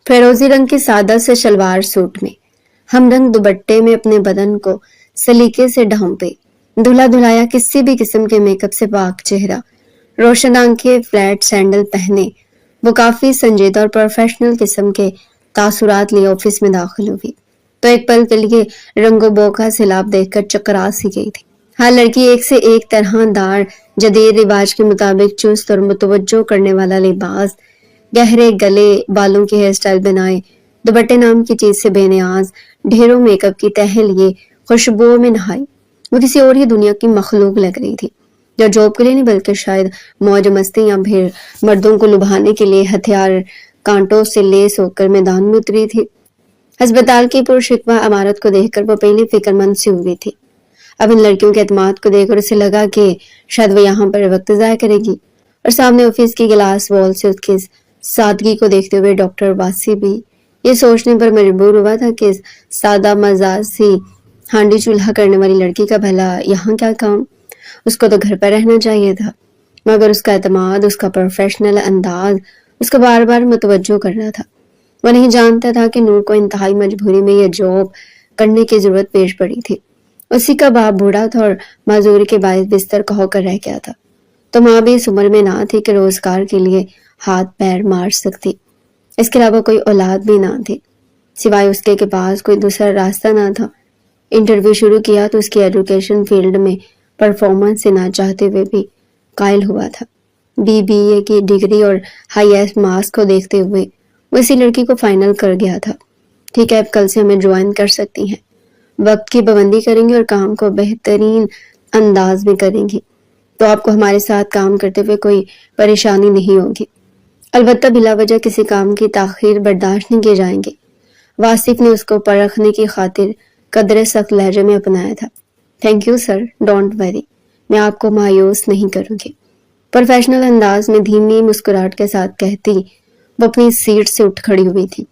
فیروزی رنگ کی سادہ سے شلوار سوٹ میں ہم رنگ دوپٹے میں اپنے بدن کو سلیقے سے ڈھانپے، دھلا دھلایا کسی بھی قسم کے میک اپ سے پاک چہرہ، روشن آنکھیں، فلیٹ سینڈل پہنے وہ کافی سنجیدہ اور پروفیشنل قسم کے تاثرات لیے آفس میں داخل ہوئی تو ایک پل کے لیے رنگ و بو کا سیلاب دیکھ کر چکرا سی گئی تھی۔ ہر لڑکی ایک سے ایک طرح دار، جدید رواج کے مطابق چست اور متوجہ کرنے والا لباس، گہرے گلے، بالوں کی ہیئر سٹائل بنائے، دوپٹے نام کی چیز سے بے نیاز، ڈھیروں میک اپ کی تہ لیے خوشبوؤں میں نہائی، وہ کسی اور ہی دنیا کی مخلوق لگ رہی تھی، جو جاب کے لیے نہیں بلکہ شاید موج مستی یا پھر مردوں کو لبھانے کے لیے ہتھیار کانٹوں سے لیس ہو کر میدان میں اتری تھی۔ ہسپتال کی پرشکوہ عمارت کو دیکھ کر وہ پہلے فکر مند سی ہوئی تھی۔ اب ان لڑکیوں کے اعتماد کو دیکھ کر اسے لگا کہ شاید وہ یہاں پر وقت ضائع کرے گی، اور سامنے آفس کی گلاس وال سے اس کی سادگی کو دیکھتے ہوئے ڈاکٹر واسی بھی یہ سوچنے پر مجبور ہوا تھا کہ اس سادہ مزاج سی ہانڈی چولہا کرنے والی لڑکی کا بھلا یہاں کیا کام، اس کو تو گھر پر رہنا چاہیے تھا، مگر اس کا اعتماد، اس کا پروفیشنل انداز اس کو بار بار متوجہ کر رہا تھا۔ وہ نہیں جانتا تھا کہ نور کو انتہائی مجبوری میں یہ جاب کرنے کی ضرورت پیش پڑی تھی۔ اسی کا باپ بوڑھا تھا اور معذوری کے باعث بستر کا ہو کر رہ گیا تھا، تو ماں بھی اس عمر میں نہ تھی کہ روزگار کے لیے ہاتھ پیر مار سکتی، اس کے علاوہ کوئی اولاد بھی نہ تھی، سوائے اس کے پاس کوئی دوسرا راستہ نہ تھا۔ انٹرویو شروع کیا تو اس کی ایجوکیشن فیلڈ میں پرفارمنس سے نہ چاہتے ہوئے بھی قائل ہوا تھا۔ بی اے کی ڈگری اور ہائی ایس مارکس کو دیکھتے ہوئے وہ اسی لڑکی کو فائنل کر گیا تھا۔ ٹھیک ہے، اب کل سے ہمیں جوائن کر سکتی ہیں، وقت کی پابندی کریں گی اور کام کو بہترین انداز میں کریں گی، تو آپ کو ہمارے ساتھ کام کرتے ہوئے کوئی پریشانی نہیں ہوگی، البتہ بلا وجہ کسی کام کی تاخیر برداشت نہیں کیے جائیں گے۔ واصف نے اس کو پرکھنے کی خاطر قدرے سخت لہجے میں اپنایا تھا۔ Thank you sir, don't worry, میں آپ کو مایوس نہیں کروں گی، پروفیشنل انداز میں دھیمی مسکراہٹ کے ساتھ کہتی وہ اپنی سیٹ سے اٹھ کھڑی ہوئی تھی،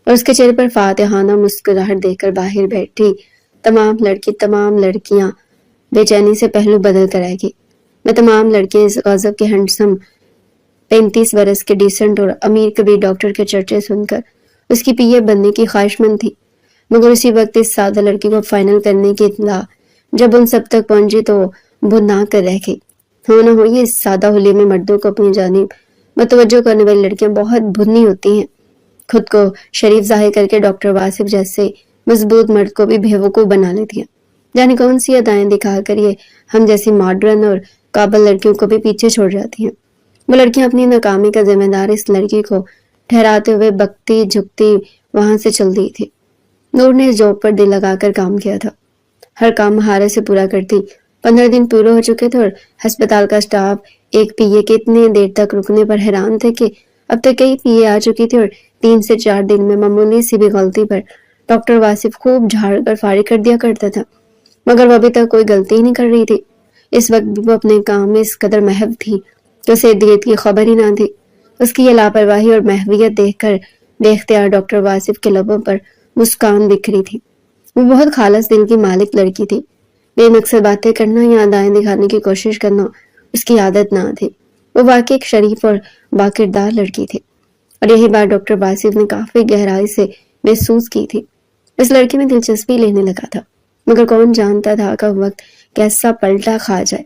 اور اس کے چہرے پر فاتحانہ مسکراہٹ دیکھ کر باہر بیٹھی تمام لڑکیاں بے چینی سے پہلو بدل کر آئے گی۔ میں تمام لڑکیاں اس غضب کے ہینڈسم 35 برس کے ڈیسنٹ اور امیر کبیر ڈاکٹر کے چرچے سن کر اس کی پی اے بننے کی خواہش مند تھی، مگر اسی وقت اس سادہ لڑکی کو فائنل کرنے کی اطلاع جب ان سب تک پہنچی تو وہ نہ کر رہ گئی۔ ہو نہ ہو یہ سادہ حلیے میں مردوں کو اپنی جانب متوجہ کرنے والی لڑکیاں بہت بھنی ہوتی ہیں۔ خود کو شریف ظاہر کر کے ڈاکٹر واصف جیسے مضبوط مرد کو بھی بیوقوف بنا لیتی ہیں، یعنی کون سی ادائیں دکھا کر یہ ہم جیسی ماڈرن اور قابل لڑکیوں کو بھی پیچھے چھوڑ جاتی ہیں۔ وہ لڑکیاں اپنی ناکامی کا ذمہ دار اس لڑکی کو ٹھہراتے ہوئے بکتی جھکتی وہاں سے چل دی تھی۔ نور نے اس جاب پر دل لگا کر کام کیا تھا، ہر کام مہارت سے پورا کرتی۔ 15 دن پورے ہو چکے تھے اور ہسپتال کا سٹاف ایک پی اے کے اتنے دیر تک رکنے پر حیران تھے کہ اب تک کئی پی اے آ چکی تھی، اور 3 سے 4 دن میں معمولی سی بھی غلطی پر ڈاکٹر واصف خوب جھاڑ کر فارغ کر دیا کرتا تھا، مگر وہ ابھی تک کوئی غلطی ہی نہیں کر رہی تھی۔ اس وقت بھی وہ اپنے کام میں اس قدر محو تھی کہ اسے دیت کی خبر ہی نہ تھی۔ اس کی یہ لاپرواہی اور محویت دیکھ کر بے اختیار ڈاکٹر واصف کے لبوں پر مسکان بکھری تھی۔ وہ بہت خالص دل کی مالک لڑکی تھی، بے مقصد باتیں کرنا یا ادائیں دکھانے کی کوشش کرنا اس کی عادت نہ تھی۔ وہ واقعی ایک شریف اور باکردار لڑکی تھی، اور یہی بات ڈاکٹر واصف نے کافی گہرائی سے محسوس کی تھی۔ اس لڑکی میں دلچسپی لینے لگا تھا، مگر کون جانتا تھا کہ وقت کیسا پلٹا کھا جائے۔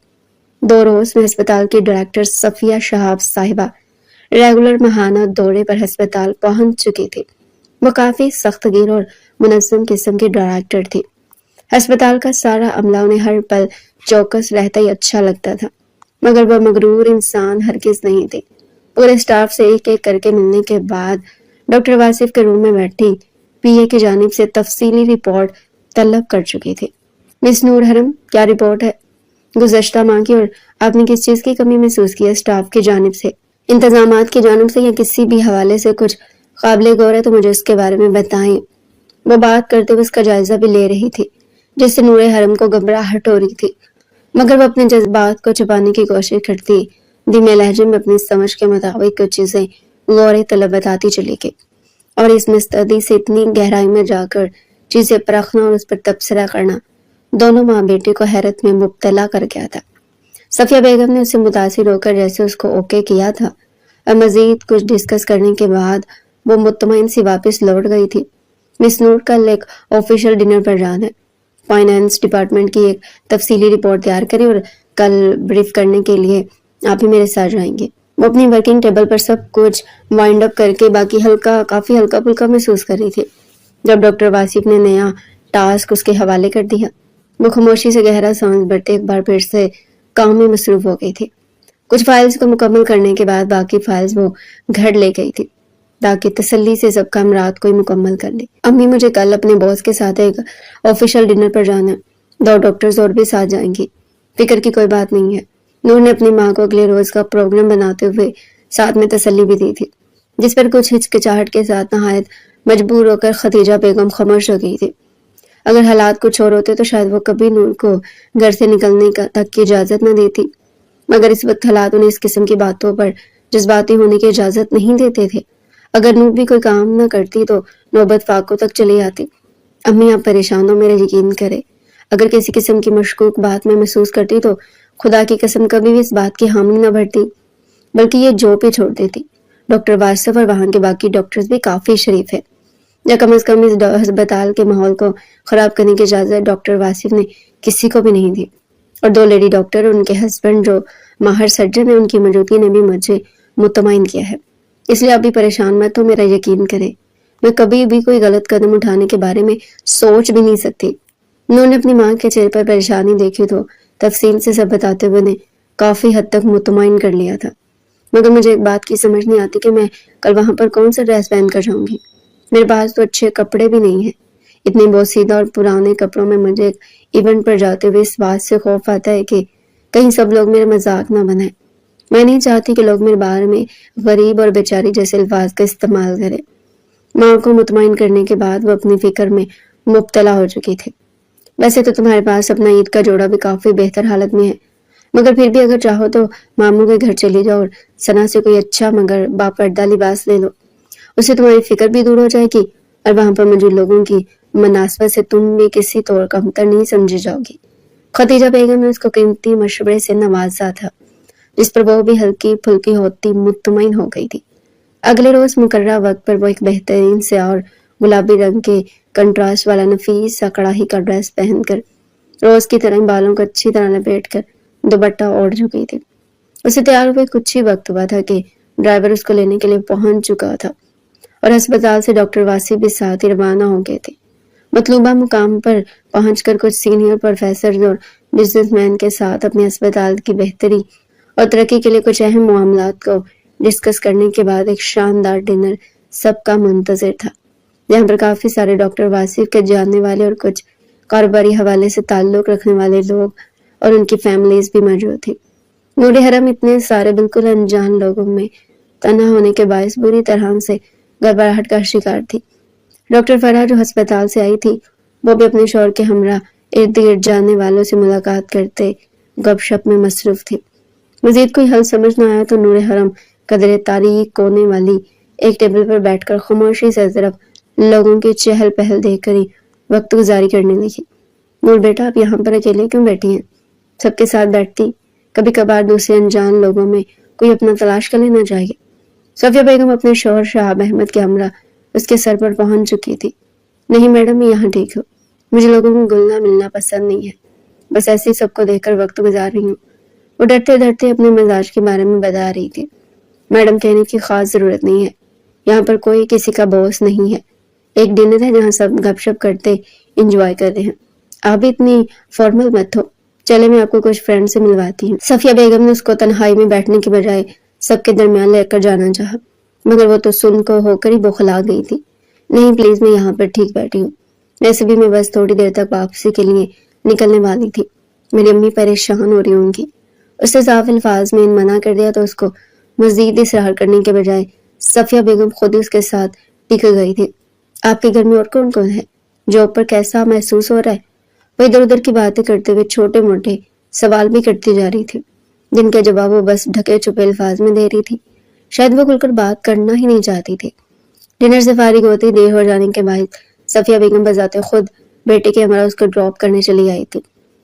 2 روز میں ہسپتال کی ڈائریکٹر صفیہ شہاب صاحبہ ریگولر ماہانہ دورے پر ہسپتال پہنچ چکی تھی۔ وہ کافی سخت گیر اور منظم قسم کی ڈائریکٹر تھی۔ ہسپتال کا سارا عملہ انہیں ہر پل چوکس رہتا ہی اچھا لگتا تھا، مگر وہ مغرور انسان ہرگز نہیں تھی۔ پورے سٹاف سے ایک ایک کر کے ملنے کے بعد ڈاکٹر واصف کے روم میں بیٹھی پی اے کی جانب سے تفصیلی رپورٹ طلب کر چکی تھی۔ مس نور حرم، کیا رپورٹ ہے؟ گزشتہ ماہ کی، اور آپ نے کس چیز کی کمی محسوس کی ہے؟ سٹاف کی جانب سے، انتظامات کی جانب سے، یا کسی بھی حوالے سے کچھ قابل غور ہے تو مجھے اس کے بارے میں بتائیں۔ وہ بات کرتے ہوئے اس کا جائزہ بھی لے رہی تھی، جس سے نور حرم کو گھبراہٹ ہو رہی تھی، مگر وہ اپنے جذبات کو چھپانے کی کوشش کرتی دھیمے لہجے میں اپنی سمجھ کے مطابق کچھ چیزیں غور طلب بتاتی چلی گئی، اور اس مستعدی سے اتنی گہرائی میں جا کر چیزیں پرکھنا اور اس پر تبصرہ کرنا دونوں ماں بیٹی کو حیرت میں مبتلا کر گیا تھا۔ صفیہ بیگم نے اس سے متاثر ہو کر جیسے اس کو اوکے کیا تھا، اور مزید کچھ ڈسکس کرنے کے بعد وہ مطمئن سی واپس لوٹ گئی تھی۔ مس نور کل ایک آفیشیل ڈنر پر جانا ہے، فائنانس ڈپارٹمنٹ کی ایک تفصیلی رپورٹ تیار کریں اور کل بریف کرنے کے لیے آپ ہی میرے ساتھ جائیں گے۔ وہ اپنی ورکنگ ٹیبل پر سب کچھ وائنڈ اپ کر کے کافی ہلکا پھلکا محسوس کر رہی تھی جب ڈاکٹر واصف نے نیا ٹاسک اس کے حوالے کر دیا۔ وہ خاموشی سے گہرا سانس بھرتے ایک بار پھر سے کام میں مصروف ہو گئی تھی۔ کچھ فائلز کو مکمل کرنے کے بعد باقی فائلز وہ گھر لے گئی تھی تاکہ تسلی سے سب کام رات کو ہی مکمل کر لے۔ امی مجھے کل اپنے باس کے ساتھ ایک آفیشیل ڈنر پر جانا ہے، 2 ڈاکٹرز اور بھی ساتھ جائیں گی، فکر کی کوئی بات نہیں ہے۔ نور نے اپنی ماں کو اگلے روز کا پروگرام بناتے ہوئے ساتھ میں تسلی بھی دی تھی، جس پر کچھ ہچکچاہٹ کے ساتھ نہایت مجبور ہو کر خدیجہ بیگم خاموش ہو گئی تھی۔ اگر حالات کچھ اور ہوتے تو شاید وہ کبھی نور کو گھر سے نکلنے تک کی اجازت نہ دیتی، مگر اس وقت حالات انہیں اس قسم کی باتوں پر جذباتی ہونے کی اجازت نہیں دیتے تھے۔ اگر نور بھی کوئی کام نہ کرتی تو نوبت فاقوں تک چلی آتی۔ امی آپ پریشان ہو، میرے یقین کرے، اگر کسی قسم کی مشکوک بات میں محسوس کرتی تو خدا کی قسم کبھی بھی اس بات کی حامی نہ بڑھتی، بلکہ یہ جو پہ چھوڑ دیتی۔ ڈاکٹر واصف اور وہاں کے باقی ڈاکٹرز بھی کافی شریف ہے، یا کم از کم اس ہسپتال کے ماحول کو خراب کرنے کی اجازت ڈاکٹر واصف نے کسی کو بھی نہیں دی۔ اور 2 لیڈی ڈاکٹر اور ان کے ہسبینڈ جو ماہر سرجن ہیں، ان کی موجودگی نے بھی مجھے مطمئن کیا ہے، اس لیے آپ بھی پریشان مت ہو، میرا یقین کرے، میں کبھی بھی کوئی غلط قدم اٹھانے کے بارے میں سوچ بھی نہیں سکتی۔ انہوں نے اپنی ماں کے چہرے پر پریشانی دیکھی تو تفصیل سے سب بتاتے ہوئے نے کافی حد تک مطمئن کر لیا تھا، مگر مجھے ایک بات کی سمجھ نہیں آتی کہ میں کل وہاں پر کون سا ڈریس پہن کر جاؤں گی۔ میرے پاس تو اچھے کپڑے بھی نہیں ہیں، اتنے بوسیدہ اور پرانے کپڑوں میں مجھے ایک ایونٹ پر جاتے ہوئے اس بات سے خوف آتا ہے کہ کہیں سب لوگ میرے مذاق نہ بنائیں۔ میں نہیں چاہتی کہ لوگ میرے بارے میں غریب اور بیچاری جیسے الفاظ کا استعمال کریں۔ ماں کو مطمئن کرنے کے بعد وہ اپنی فکر میں مبتلا ہو چکی تھی۔ ویسے تو تمہارے پاس اپنا عید کا جوڑا بھی کافی بہتر حالت میں ہے، مگر پھر بھی اگر چاہو تو ماموں کے گھر چلی جاؤ اور ثنا سے کوئی اچھا مگر باپردہ لباس لے لو، اس سے تمہاری فکر بھی دور ہو جائے گی اور وہاں پر موجود لوگوں کی مناسبت سے تم بھی کسی طور کمتر نہیں سمجھی جاؤ گی۔ خدیجہ بیگم نے اس کو قیمتی مشورے سے نوازا تھا، جس پر وہ بھی ہلکی پھلکی ہوتی مطمئن ہو گئی تھی۔ اگلے روز مقررہ وقت پر وہ ایک بہترین سیاہ اور گلابی رنگ کے کنٹراسٹ والا نفیس سا کڑاہی کا ڈریس پہن کر روز کی طرح بالوں کو اچھی طرح لپیٹ کر دوپٹہ اوڑھ چکی تھی۔ اسے تیار ہوئے کچھ ہی وقت ہوا تھا کہ ڈرائیور اس کو لینے کے لیے پہنچ چکا تھا اور ہسپتال سے ڈاکٹر واصف بھی ساتھ ہی روانہ ہو گئے تھے۔ مطلوبہ مقام پر پہنچ کر کچھ سینئر پروفیسر اور بزنس مین کے ساتھ اپنے ہسپتال کی بہتری اور ترقی کے لیے کچھ اہم معاملات کو ڈسکس کرنے کے بعد ایک شاندار ڈنر سب کا منتظر تھا، جہاں پر کافی سارے ڈاکٹر واصف کے جاننے والے اور کچھ کاروباری حوالے سے تعلق رکھنے والے لوگ اور ان کی فیملیز بھی موجود تھی۔ نور حرم اتنے سارے بالکل انجان لوگوں میں تنہا ہونے کے باعث بری طرح سے گھبراہٹ کا شکار تھی۔ ڈاکٹر فرح جو ہسپتال سے آئی تھی، وہ بھی اپنے شوہر کے ہمراہ ارد گرد جاننے والوں سے ملاقات کرتے گپ شپ میں مصروف تھی۔ مزید کوئی حل سمجھ نہ آیا تو نور حرم قدرے تاریخ کونے والی ایک ٹیبل پر بیٹھ کر خاموشی سے صرف لوگوں کی چہل پہل دیکھ کر ہی وقت گزاری کرنے لگی۔ نور بیٹا، آپ یہاں پر اکیلے کیوں بیٹھی ہیں؟ سب کے ساتھ بیٹھتی، کبھی کبھار دوسرے انجان لوگوں میں کوئی اپنا تلاش کر لینا چاہیے۔ صفیہ بیگم اپنے شوہر شہاب احمد کے ہمراہ اس کے سر پر پہنچ چکی تھی۔ نہیں میڈم، میں یہاں ٹھیک ہوں، مجھے لوگوں کو گلنا ملنا پسند نہیں ہے، بس ایسے ہی سب کو دیکھ کر وقت گزار رہی ہوں۔ وہ ڈرتے ڈرتے اپنے مزاج کے بارے میں بتا رہی تھی۔ میڈم، کہنے کی خاص ضرورت نہیں ہے، یہاں پر کوئی کسی کا باس نہیں ہے، ایک ڈنر ہے جہاں سب گپ شپ کرتے انجوائے کر رہے ہیں۔ آپ بھی اتنی فارمل مت ہو، چلے میں آپ کو کچھ فرینڈ سے ملواتی ہوں۔ صفیہ بیگم نے اس کو تنہائی میں بیٹھنے کی بجائے سب کے درمیان لے کر جانا چاہا، مگر وہ تو سن کو ہو کر ہی بوکھلا گئی تھی۔ نہیں پلیز، میں یہاں پر ٹھیک بیٹھی ہوں، ویسے بھی میں بس تھوڑی دیر تک واپسی کے لیے نکلنے والی تھی، میری امی پریشان ہو رہی ہوں گی۔ اس نے صاف الفاظ میں منع کر دیا تو اس کو مزید اصرار کرنے کے بجائے صفیہ بیگم خود ہی اس کے ساتھ ٹک گئی تھی۔ آپ کے گھر میں اور کون کون ہے؟ جاب پر کیسا محسوس ہو رہا ہے؟ وہ ادھر ادھر کی باتیں کرتے ہوئے چھوٹے موٹے سوال بھی کرتی جا رہی تھی، جن کا جواب وہ بس ڈھکے چھپے الفاظ میں دے رہی تھی، شاید وہ کھل کر بات کرنا ہی نہیں چاہتی تھی۔ ڈنر سے فارغ ہوتے دیر ہو جانے کے باعث صفیہ بیگم بذات خود بیٹے کے ہمراہ اس کو ڈراپ کرنے چلی آئی تھی۔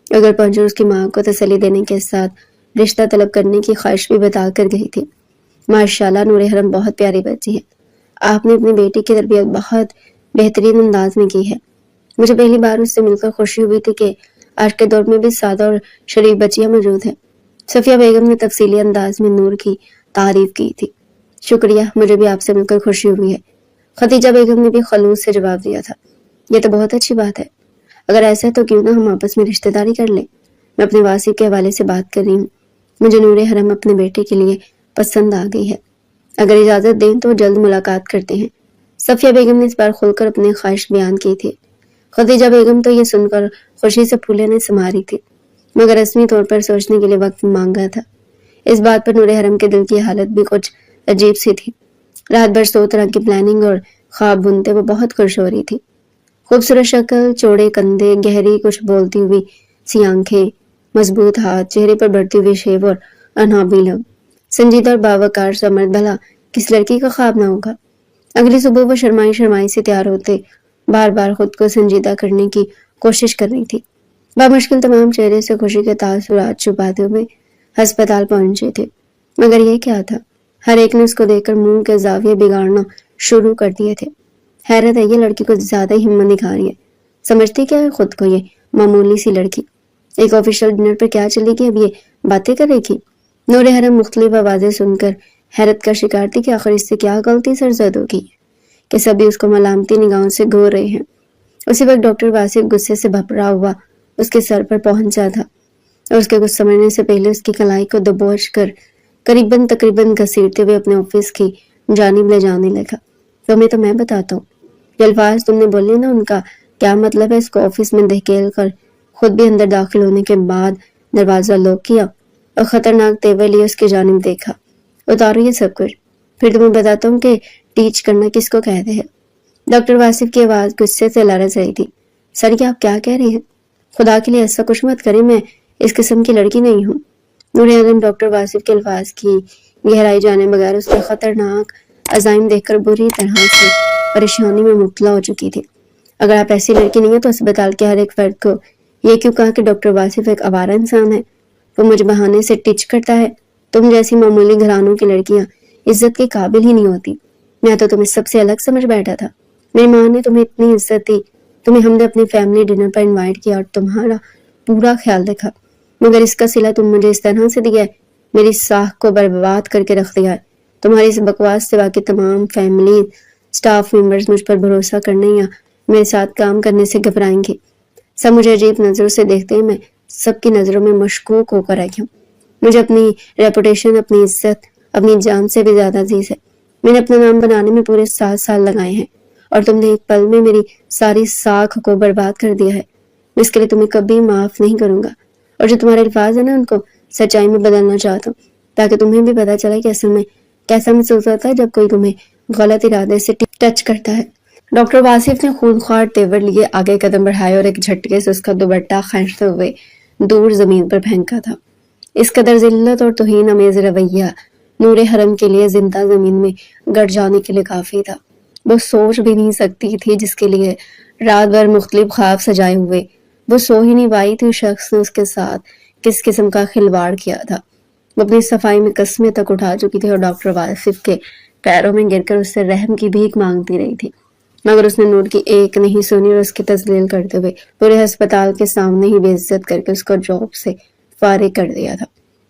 اگر پہنچے اس کی ماں کو تسلی دینے کے ساتھ رشتہ طلب کرنے کی خواہش بھی بتا کر گئی تھی۔ ماشاءاللہ نور حرم بہت پیاری بچی ہے، آپ نے اپنی بیٹی کی تربیت بہت بہترین انداز میں کی ہے۔ مجھے پہلی بار اس سے مل کر خوشی ہوئی تھی کہ آج کے دور میں بھی سادہ اور شریف بچیاں موجود ہیں۔ صفیہ بیگم نے تفصیلی انداز میں نور کی تعریف کی تھی۔ شکریہ، مجھے بھی آپ سے مل کر خوشی ہوئی ہے، خدیجہ بیگم نے بھی خلوص سے جواب دیا تھا۔ یہ تو بہت اچھی بات ہے، اگر ایسا ہے تو کیوں نہ ہم آپس میں رشتہ داری کر لیں۔ میں اپنے واسف کے حوالے سے بات کر رہی ہوں، مجھے نور حرم اپنے بیٹے کے لیے پسند آ گئی ہے، اگر اجازت دیں تو جلد ملاقات کرتے ہیں۔ صفیہ بیگم نے اس بار کھل کر اپنی خواہش بیان کی تھی۔ خدیجہ بیگم تو یہ سن کر خوشی سے پھولے سما رہی تھی، مگر رسمی طور پر سوچنے کے لیے وقت مانگا تھا۔ اس بات پر نور حرم کے دل کی حالت بھی کچھ عجیب سی تھی۔ رات بھر 100 طرح کی پلاننگ اور خواب بنتے وہ بہت خوش ہو رہی تھی۔ خوبصورت شکل، چوڑے کندھے، گہری کچھ بولتی ہوئی سی آنکھیں، مضبوط ہاتھ، چہرے پر بڑھتی ہوئی شیب اور انابی لب، سنجیدہ اور باوقار سا مرد، بھلا کس لڑکی کا خواب نہ ہوگا۔ اگلی صبح وہ شرمائی شرمائی سے تیار ہوتے بار بار خود کو سنجیدہ کرنے کی کوشش کر رہی تھی۔ بامشکل تمام چہرے سے خوشی کے تاثرات چھپاتے ہوئے ہسپتال پہنچے تھے، مگر یہ کیا تھا، ہر ایک نے اس کو دیکھ کر منہ کے زاویے بگاڑنا شروع کر دیے تھے۔ حیرت ہے، یہ لڑکی کچھ زیادہ ہی ہمت دکھا رہی ہے، سمجھتی کیا ہے خود کو یہ معمولی سی لڑکی، ایک آفیشیل ڈنر پر کیا چلے گی، اب یہ باتیں کرے گی۔ نور حرم مختلف آوازیں سن کر حیرت کا شکار تھی کہ آخر اس سے کیا غلطی سرزد ہوگی کہ سبھی اس کو ملامتی نگاہوں سے گھور رہے ہیں۔ اسی وقت ڈاکٹر واسف غصے سے بھپڑا ہوا اس کے سر پر پہنچا تھا اور اس کے کچھ سمجھنے سے پہلے اس کی کلائی کو دبوچ کر تقریباً گھسیٹتے ہوئے اپنے آفس کی جانب لے جانے لگا۔ تمہیں تو میں بتاتا ہوں، یہ الفاظ تم نے بولے نا، ان کا کیا مطلب ہے؟ اس کو آفس میں دھکیل کر خود بھی اندر داخل ہونے کے بعد دروازہ لاک کیا اور خطرناک تیور لیے اس کی جانب دیکھا۔ اتارو یہ سب کچھ، پھر تمہیں بتاتا ہوں کہ ٹیچ کرنا کس کو کہتے ہیں۔ ڈاکٹر واسف کی آواز غصے سے لرز رہی تھی۔ سر، یہ آپ کیا کہہ رہی ہیں؟ خدا کے لیے ایسا کچھ مت کریں، میں اس قسم کی لڑکی نہیں ہوں۔ نور عالم ڈاکٹر واسف کے الفاظ کی گہرائی جانے بغیر اس کے خطرناک عزائم دیکھ کر بری طرح سے پریشانی میں مبتلا ہو چکی تھی۔ اگر آپ ایسی لڑکی نہیں ہیں تو اسپتال کے ہر ایک فرد کو یہ کیوں کہا کہ ڈاکٹر واسف ایک آوارہ انسان ہے، وہ مجھے بہانے سے ٹچ کرتا ہے؟ تم جیسی معمولی گھرانوں کی لڑکیاں عزت کے قابل ہی نہیں ہوتی۔ میں تو تمہیں سب سے الگ سمجھ بیٹھا تھا، میری ماں نے تمہیں اتنی عزت دی، تمہیں ہم نے اپنی فیملی ڈنر پر انوائٹ کیا اور تمہارا پورا خیال رکھا، مگر اس کا صلہ تم مجھے اس طرح سے دیا ہے، میری ساکھ کو برباد کر کے رکھ دیا ہے۔ تمہاری اس بکواس سے باقی تمام فیملی سٹاف ممبرز مجھ پر بھروسہ کرنے یا میرے ساتھ کام کرنے سے گھبرائیں گے۔ سب مجھے عجیب نظروں سے دیکھتے ہیں، میں سب کی نظروں میں مشکوک ہو کر رہ گیا ہوں۔ مجھے اپنی ریپوٹیشن، اپنی عزت اپنی جان سے بھی زیادہ عزیز ہے۔ میں نے اپنا نام بنانے میں پورے 7 سال لگائے ہیں اور تم نے ایک پل میں میری ساری ساکھ کو برباد کر دیا ہے۔ میں اس کے لیے تمہیں کبھی معاف نہیں کروں گا، اور جو تمہارے الفاظ ہیں نا، ان کو سچائی میں بدلنا چاہتا ہوں تاکہ تمہیں بھی پتہ چلے کہ اصل میں کیسا محسوس ہوتا ہے جب کوئی تمہیں غلط ارادے سے ٹچ کرتا ہے۔ ڈاکٹر واسف نے خونخوار تیور لیے آگے قدم بڑھائے اور ایک جھٹکے سے اس کا دوپٹہ کھینچتے ہوئے دور زمین پر پھینکا تھا۔ اس قدر ذلت اور توہین امیز رویہ نور حرم کے لیے زندہ زمین میں گڑ جانے کے لیے کافی تھا۔ وہ سوچ بھی نہیں سکتی تھی جس کے لیے رات بھر مختلف خواب سجائے ہوئے وہ سو ہی نہیں پائی تھی، اس شخص نے اس کے ساتھ کس قسم کا کھلواڑ کیا تھا۔ وہ اپنی صفائی میں قسمیں تک اٹھا چکی تھی اور ڈاکٹر واسف کے پیروں میں گر کر اس سے رحم کی بھیک مانگتی رہی تھی، مگر اس نے نور کی ایک نہیں سنی اور اس کی تذلیل کرتے ہوئے پورے ہسپتال کے سامنے ہی بے عزت کر کے اس کو جاب سے فارغ کر دیا تھا۔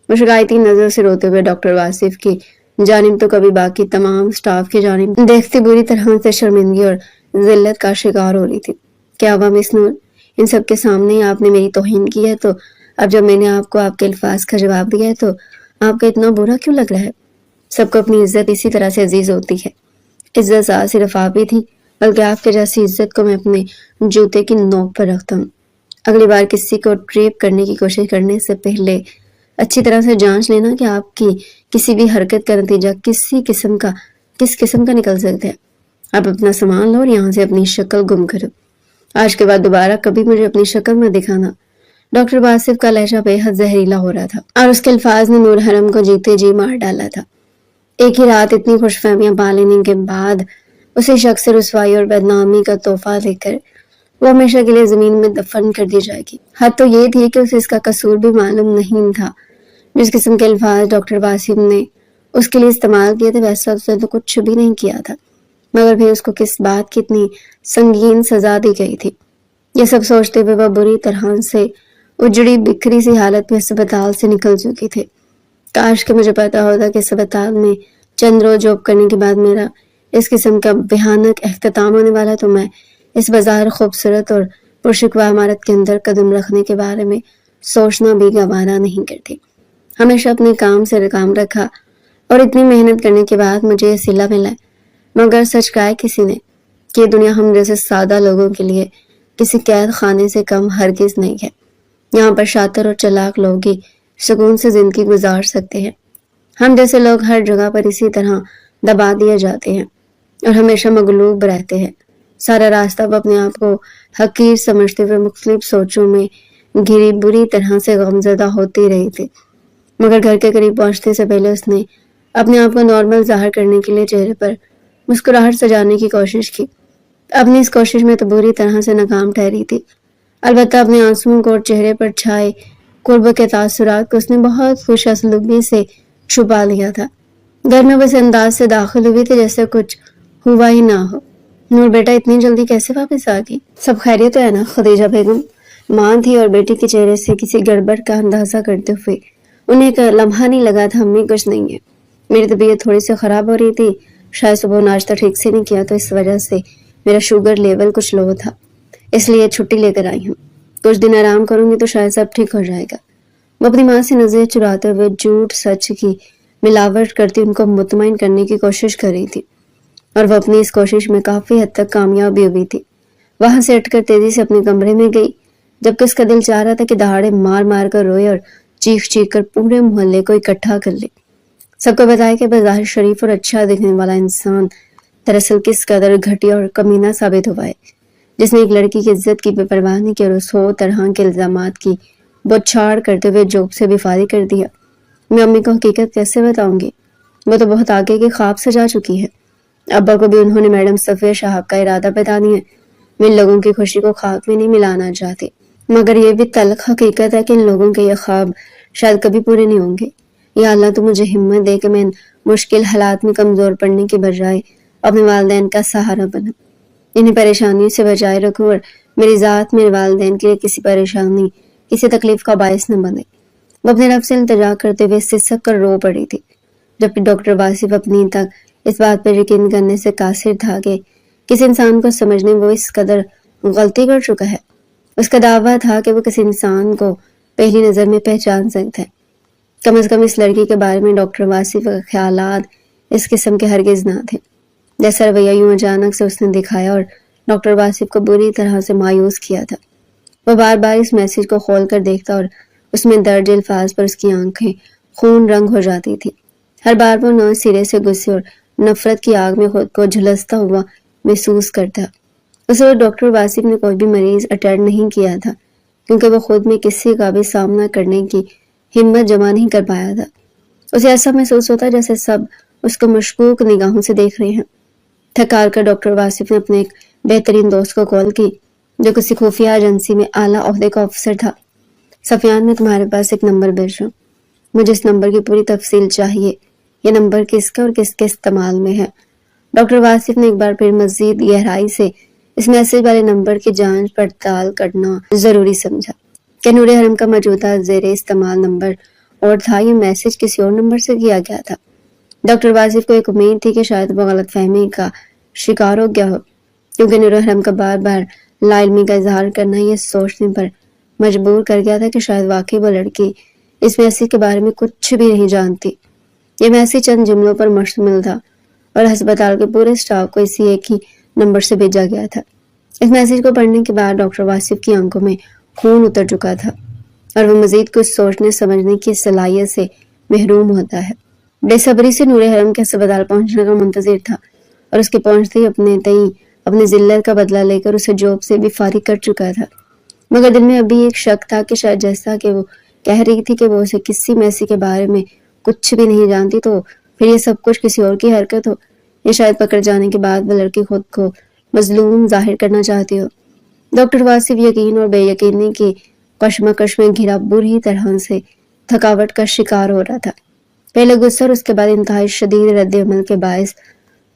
وہ شکایتی نظر سے روتے ہوئے ڈاکٹر واسف کی جانب تو کبھی باقی تمام سٹاف کی جانب دیکھتی بری طرح سے شرمندگی اور ذلت کا شکار ہو رہی تھی۔ کیا ہوا مس نور، ان سب کے سامنے ہی آپ نے میری توہین کی ہے، تو اب جب میں نے آپ کو آپ کے الفاظ کا جواب دیا ہے تو آپ کا اتنا برا کیوں لگ رہا ہے؟ سب کو اپنی عزت اسی طرح سے عزیز ہوتی ہے۔ عزت صرف آپ ہی تھی، بلکہ آپ کے جیسی عزت کو میں اپنے جوتے کی نوک پر رکھتا ہوں۔ اگلی بار کسی کو ٹریپ کرنے کی کوشش کرنے سے پہلے اچھی طرح سے جانچ لینا کہ آپ کی کسی بھی حرکت کا نتیجہ کس قسم کا نکل سکتا ہے۔ آپ اپنا سامان لو اور یہاں سے اپنی شکل گم کرو۔ آج کے بعد دوبارہ کبھی مجھے اپنی شکل میں دکھانا۔ ڈاکٹر واسف کا لہجہ بے حد زہریلا ہو رہا تھا اور اس کے الفاظ نے نور حرم کو جیتے جی مار ڈالا تھا۔ ایک ہی رات اتنی خوش فہمیاں پا لینے کے بعد اسی شخص سے رسوائی اور بدنامی کا تحفہ لے کر وہ ہمیشہ کے لیے زمین میں دفن کر دی جائے گی۔ حد تو یہ تھی کہ اسے اس کا قصور بھی معلوم نہیں تھا۔ جس قسم کے الفاظ ڈاکٹر واسف نے اس کے لیے استعمال کیے تھے ویسا اس نے تو کچھ بھی نہیں کیا تھا۔ مگر بھی اس کو کس بات کی اتنی سنگین سزا دی گئی تھی؟ یہ سب سوچتے ہوئے وہ بری طرح سے اجڑی بکھری سی حالت میں اسپتال سے نکل چکی تھی۔ کاش کہ مجھے پتا ہوتا کہ اسپتال میں چند روز جاب کرنے کے بعد میرا اس قسم کا بھیانک اختتام ہونے والا، تو میں اس بظاہر خوبصورت اور پرشکوہ عمارت کے اندر قدم رکھنے کے بارے میں سوچنا بھی گوارا نہیں کرتی۔ ہمیشہ اپنے کام سے کام رکھا اور اتنی محنت کرنے کے بعد مجھے یہ صلہ ملا، مگر سچ کہا ہے کسی نے کہ یہ دنیا ہم جیسے سادہ لوگوں کے لیے کسی قید خانے سے کم ہرگز نہیں ہے۔ یہاں پر شاطر اور چلاک لوگ ہی سکون سے زندگی گزار سکتے ہیں۔ ہم جیسے لوگ ہر جگہ پر اسی طرح دبا دیے جاتے ہیں اور ہمیشہ مغلوب رہتے ہیں۔ سارا راستہ وہ اپنے آپ کو حقیر سمجھتے ہوئے مختلف سوچوں میں گھری بری طرح سے غمزدہ ہوتی رہی تھی، مگر گھر کے قریب پہنچنے سے پہلے اس نے اپنے آپ کو نارمل ظاہر کرنے کے لیے چہرے پر مسکراہٹ سجانے کی کوشش کی۔ اپنی اس کوشش میں تو بری طرح سے ناکام ٹھہری تھی۔ البتہ اپنے آنسوؤں کو اور چہرے پر چھائے قرب کے تاثرات کو اس نے بہت خوش اسلوبی سے چھپا لیا تھا۔ گھر میں بس انداز سے داخل ہوئی تھی جیسے کچھ ہوا ہی نہ ہو۔ نور بیٹا اتنی جلدی کیسے واپس آ گئی؟ سب خیریت تو ہے نا؟ خدیجہ بیگم ماں تھی اور بیٹی کے چہرے سے کسی گڑبڑ کا اندازہ کرتے ہوئے انہیں ایک لمحہ نہیں لگا تھا۔ امی کچھ نہیں ہے، میری طبیعت تھوڑی سی خراب ہو رہی تھی، شاید صبح ناشتہ ٹھیک سے نہیں کیا تو اس وجہ سے میرا شوگر لیول کچھ لو تھا، اس لیے چھٹی لے کر آئی ہوں۔ کچھ دن آرام کروں گی تو شاید سب ٹھیک ہو جائے گا۔ وہ اپنی ماں سے نظریں چراتے ہوئے جھوٹ سچ کی ملاوٹ کرتی ان کو مطمئن کرنے کی کوشش کر رہی تھی، اور وہ اپنی اس کوشش میں کافی حد تک کامیاب بھی ہوئی تھی۔ وہاں سے ہٹ کر تیزی سے اپنے کمرے میں گئی، جبکہ اس کا دل چاہ رہا تھا کہ دہاڑے مار مار کر روئے اور چیخ چیخ کر پورے محلے کو اکٹھا کر لے، سب کو بتایا کہ بظاہر شریف اور اچھا دکھنے والا انسان دراصل کس قدر گھٹیا اور کمینہ ثابت ہوا ہے، جس نے ایک لڑکی کی عزت کی بے پرواہ نہیں کی اور 100 طرح کے الزامات کی بوچھاڑ کرتے ہوئے جوب سے بھی فارغ کر دیا۔ میں امی کو حقیقت کیسے بتاؤں گی؟ وہ تو بہت آگے کے خواب سجا چکی ہے۔ ابا کو بھی انہوں نے میڈم صفیہ شہاب کا ارادہ بتا دیا ہے۔ میں ان لوگوں کی خوشی کو خاک میں نہیں ملانا چاہتی، مگر یہ بھی تلخ حقیقت ہے کہ ان لوگوں کے یہ خواب شاید کبھی پورے نہیں ہوں گے۔ یا اللہ تو مجھے ہمت دے کہ میں ان مشکل حالات میں کمزور پڑنے کی بجائے اپنے والدین کا سہارا بنوں، انہیں پریشانیوں سے بچائے رکھوں اور میری ذات میرے والدین کے لیے کسی پریشانی کسی تکلیف کا باعث نہ بنے۔ وہ اپنے رب سے التجا کرتے ہوئے سسک کر رو پڑی تھی، جبکہ ڈاکٹر واصف اپنی تک اس بات پر یقین کرنے سے قاصر تھا کہ کسی انسان کو سمجھنے وہ اس قدر غلطی کر چکا ہے۔ اس کا دعویٰ تھا کہ وہ کسی انسان کو پہلی نظر میں پہچان سکتا ہے۔ کم از کم اس لڑکی کے بارے میں ڈاکٹر واصف کے خیالات اس قسم کے ہرگز نہ تھے، جیسا رویہ یوں اچانک سے اس نے دکھایا اور ڈاکٹر واصف کو بری طرح سے مایوس کیا تھا۔ وہ بار بار اس میسج کو کھول کر دیکھتا اور اس میں درج الفاظ پر اس کی آنکھیں خون رنگ ہو جاتی تھی۔ ہر بار وہ نئے سرے سے غصے اور نفرت کی آگ میں خود کو جھلستا ہوا محسوس کرتا۔ اس وقت ڈاکٹر واصف نے کوئی بھی مریض اٹینڈ نہیں کیا تھا، کیونکہ وہ خود میں کسی کا بھی سامنا کرنے کی ہمت جمع نہیں کر پایا تھا۔ اسے ایسا محسوس ہوتا جیسے سب اس کو مشکوک نگاہوں سے دیکھ رہے ہیں۔ تھکار کر ڈاکٹر واصف نے اپنے ایک بہترین دوست کو کال کی، جو کسی خفیہ ایجنسی میں اعلیٰ عہدے کا افسر تھا۔ سفیان، میں تمہارے پاس ایک نمبر بھیج رہا ہوں، مجھے اس نمبر کی پوری تفصیل چاہیے، یہ نمبر کس کا اور کس کے استعمال میں ہے۔ ڈاکٹر واصف نے ایک بار پھر مزید گہرائی سے اس میسج والے نمبر کی جانچ پڑتال کرنا ضروری سمجھا کہ نور حرم کا موجودہ زیر استعمال نمبر اور تھا، یہ میسج کسی اور نمبر سے کیا گیا تھا۔ ڈاکٹر واصف کو ایک امید تھی کہ شاید وہ غلط فہمی کا شکار ہو گیا ہو، کیونکہ نور حرم کا بار بار لا علمی کا اظہار کرنا یہ سوچنے پر مجبور کر گیا تھا کہ شاید واقعی وہ لڑکی اس میسج کے بارے میں کچھ بھی نہیں جانتی۔ یہ میسج چند جملوں پر مشتمل تھا اور ہسپتال کے پورے سٹاف کو اسی ایک ہی نمبر سے بھیجا گیا تھا۔ اس میسج کو پڑھنے کے بعد ڈاکٹر واصف کی آنکھوں میں خون اتر چکا تھا اور وہ مزید کچھ سوچنے سمجھنے کی صلاحیت سے محروم ہوتا ہے۔ بے صبری سے نور حرم کے ہسپتال پہنچنے کا منتظر تھا اور اس کے پہنچتے ہی اپنی ذلت کا بدلہ لے کر اسے جاب سے بھی فارغ کر چکا تھا، مگر دل میں ابھی ایک شک تھا کہ شاید جیسا کہ وہ کہہ رہی تھی کہ وہ اسے کسی میسج کے بارے میں کچھ بھی نہیں جانتی، تو پھر یہ سب کچھ کسی اور کی حرکت ہو، یہ شاید پکڑ جانے کے بعد وہ لڑکی خود کو مظلوم ظاہر کرنا چاہتی ہو۔ ڈاکٹر واصف یقین اور بے یقینی کی کشمکش میں گھرا بری طرح سے تھکاوٹ کا شکار ہو رہا تھا۔ پہلے غصہ اور اس کے بعد انتہائی شدید رد عمل کے باعث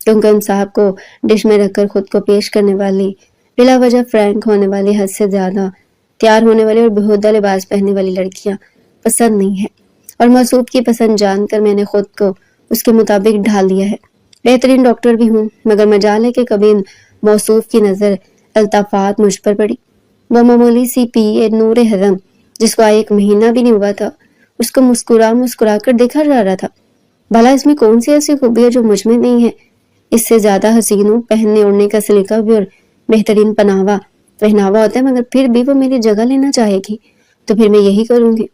کیونکہ ان صاحب کو ڈش میں رکھ کر خود کو پیش کرنے والی، بلا وجہ فرینک ہونے والی، حد سے زیادہ تیار ہونے والی اور بےہودہ لباس پہننے والی لڑکیاں پسند نہیں ہیں، اور موصوف کی پسند جان کر میں نے خود کو اس کے مطابق ڈھال لیا ہے۔ بہترین ڈاکٹر بھی ہوں، مگر مجال ہے کہ کبھی ان موصوف کی نظر الطافات مجھ پر پڑی۔ وہ معمولی سی پی اے نور حرم، جس کو 1 مہینہ بھی نہیں ہوا تھا، اس کو مسکرا کر دیکھا جا رہا تھا۔ بھلا اس میں کون سی ایسی خوبی ہے جو مجھ میں نہیں ہے؟ اس سے زیادہ حسین ہوں، پہننے اوڑھنے کا سلیقہ بھی اور بہترین پہناوا ہوتا ہے، مگر پھر بھی وہ میری جگہ لینا چاہے گی تو پھر میں یہی کروں گی۔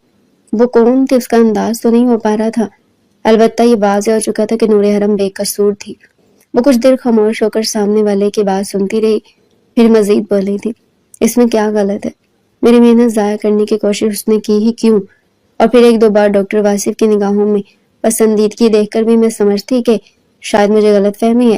وہ کون تھی، اس کا انداز تو نہیں ہو پا رہا تھا۔ البتہ یہ واضح ہو چکا تھا کہ نور حرم بے قصور تھی۔ وہ کچھ دیر خاموش ہو کر سامنے والے کی بات سنتی رہی، پھر مزید بولی تھی، اس میں کیا غلط ہے؟ میری محنت ضائع کرنے کی کوشش اس نے کی ہی کیوں؟ اور پھر 1-2 بار ڈاکٹر واصف کی نگاہوں میں پسندیدگی دیکھ کر بھی میں سمجھتی کہ شاید مجھے غلط فہمی ہے،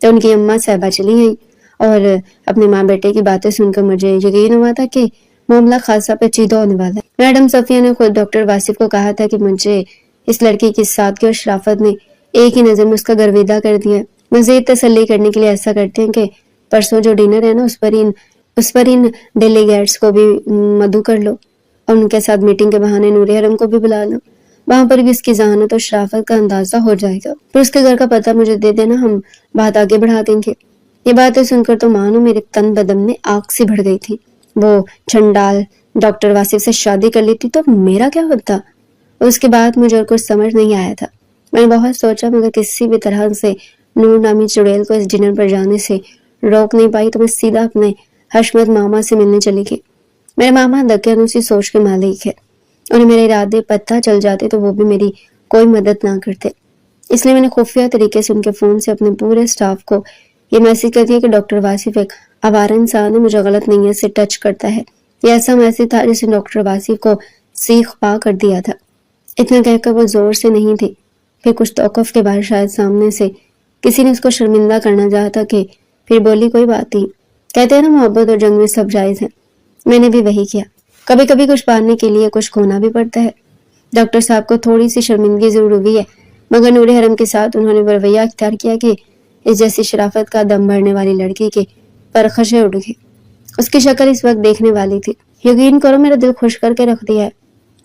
تو ان کی اماں صاحبہ چلی گئیں، اور اپنے ماں بیٹے کی باتیں سن کر مجھے یقین ہوا تھا کہ معاملہ خاصا پیچیدہ ہونے والا ہے۔ میڈم صفیہ نے خود ڈاکٹر واصف کو کہا تھا کہ مجھے اس لڑکی کی سادگی اور شرافت نے ایک ہی نظر میں اس کا گرویدہ کر دیا ہے۔ مزید تسلی کرنے کے لیے ایسا کرتے ہیں کہ پرسوں جو ڈنر ہے نا، اس پر ان ڈیلیگیٹس کو بھی مدعو کر لو، اور ان کے ساتھ میٹنگ کے بہانے نور حرم کو بھی بلا لو۔ وہاں پر بھی اس کی ذہانت اور شرافت کا اندازہ ہو جائے گا۔ پھر اس کے گھر کا پتہ مجھے دے دینا، ہم بات آگے بڑھا دیں گے۔ یہ باتیں سن کر تو مانو میرے تن بدن میں آگ سی بڑھ گئی تھی۔ وہ چھنڈال ڈاکٹر واصف سے شادی کر لیتی تو میرا کیا ہوتا؟ اس کے بعد مجھے اور کچھ سمجھ نہیں آیا تھا۔ میں نے بہت سوچا، مگر کسی بھی طرح سے نور نامی چڑیل کو اس ڈنر پر جانے سے روک نہیں پائی، تو میں سیدھا اپنے حشمت ماما سے ملنے چلی گئی۔ میرے ماما دقیانوسی سوچ کے مالک ہے، انہیں میرے ارادے پتہ چل جاتے تو وہ بھی میری کوئی مدد نہ کرتے۔ اس لیے میں نے خفیہ طریقے سے ان کے فون سے اپنے پورے سٹاف کو یہ میسج کر دیا کہ ڈاکٹر واصف ایک آوارہ انسان ہے، مجھے غلط نیت سے ٹچ کرتا ہے۔ یہ ایسا میسج تھا جس نے ڈاکٹر واصف کو سیخ پا کر دیا تھا۔ اتنا کہہ کر وہ زور سے نہیں تھی، پھر کچھ توقف کے بعد شاید سامنے سے کسی نے اس کو شرمندہ کرنا چاہا کہ پھر بولی، کوئی بات نہیں، کہتے ہیں نا محبت اور جنگ میں سب جائز ہے۔ میں نے بھی وہی کیا، کبھی کبھی کچھ پانے کے لیے کچھ کھونا بھی پڑتا ہے۔ ڈاکٹر صاحب کو تھوڑی سی شرمندگی ضرور ہوئی ہے، مگر نور حرم کے ساتھ انہوں نے رویہ اختیار کیا کہ اس جیسی شرافت کا دم بھرنے والی لڑکی کے پرخاشیں اڑ گئی۔ اس کی شکل اس وقت دیکھنے والی تھی۔ یقین کرو میرا دل خوش کر کے رکھ دیا ہے۔